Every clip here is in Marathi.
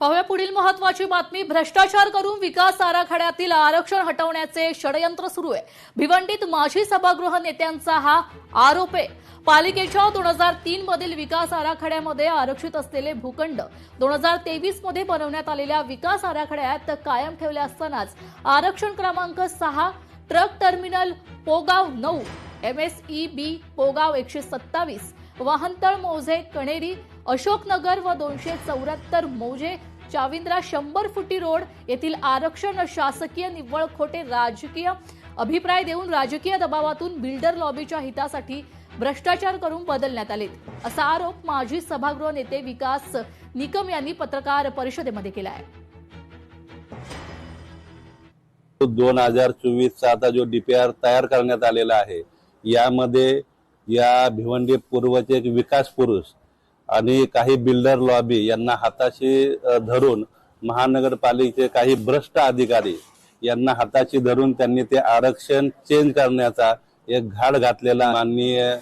पाहूया पुढील महत्त्वाची बातमी। भ्रष्टाचार करून विकास आराखड्यातील आरक्षण हटवण्याचे षडयंत्र सुरू आहे। भिवंडीत माजी सभागृह नेत्यांचा हा आरोप आहे। पालिकेच्या 2003 मधील विकास आराखड्यामध्ये आरक्षित असलेले भूखंड 2023 मध्ये बनवण्यात आलेल्या विकास आराखड्यात कायम ठेवले असतानाच आरक्षण क्रमांक 6 truck terminal Pogaon 9 MSEB Pogaon 127 वाहनतळ मौजे कणेरी अशोकनगर व 274 मौजे चाविंद्रा 100 फुटी रोड येथील आरक्षण शासकीय निव्वळ खोटे राजकीय अभिप्राय देऊन राजकीय दबावातून बिल्डर लॉबीच्या हितासाठी भ्रष्टाचार करून बदलण्यात आले, असा आरोप माजी सभागृह नेते विकास निकम यांनी पत्रकार परिषदेमध्ये केला आहे। 2024 चा आता जो DPR तयार करण्यात आलेला आहे, यामध्ये या भिवंडी पूर्वचे एक विकास पुरुष आणि काही बिल्डर लॉबी यांना हाताशी धरून महानगरपालिकेचे काही भ्रष्ट अधिकारी यांना हाताशी धरून त्यांनी ते आरक्षण चेंज करण्याचा एक घाट घातलेला। माननीय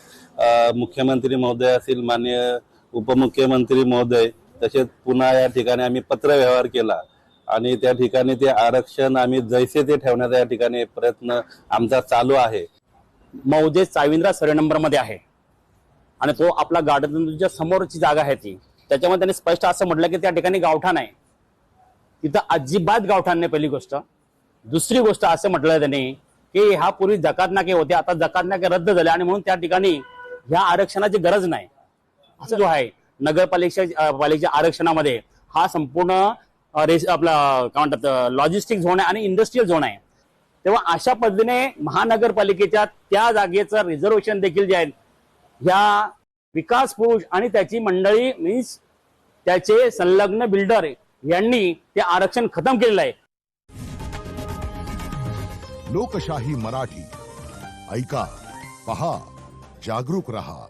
मुख्यमंत्री महोदय असतील, माननीय उपमुख्यमंत्री महोदय, तसेच पुन्हा या ठिकाणी आम्ही पत्रव्यवहार केला आणि त्या ठिकाणी ते आरक्षण आम्ही जैसे ते ठेवण्याचा या ठिकाणी प्रयत्न आमचा चालू आहे। मौजे चाविंद्रा सर्वे नंबर मध्ये आहे आणि तो आपला गार्डनच्या समोरची जागा आहे ती। त्याच्यामध्ये त्यांनी स्पष्ट असं म्हटलं की त्या ठिकाणी गावठाण आहे, तिथं अजिबात गावठाण नाही। पहिली गोष्ट। दुसरी गोष्ट असं म्हटलं त्यांनी की हा पूर्वी जकात नाके होते, आता जकात नाके रद्द झाले आणि म्हणून त्या ठिकाणी ह्या आरक्षणाची गरज नाही असं जो आहे। पालिकेच्या आरक्षणामध्ये हा संपूर्ण आपला काय म्हणतात लॉजिस्टिक झोन आहे आणि इंडस्ट्रियल झोन आहे। तेव्हा अशा पद्धतीने महानगरपालिकेच्या त्या जागेचं रिझर्वेशन देखील जे आहे ह्या विकास पुरुष आणि त्याची मंडळी मीन्स त्याचे संलग्न बिल्डर यांनी ते आरक्षण खतम केलेलं आहे। लोकशाही मराठी ऐका, पहा, जागरूक रहा।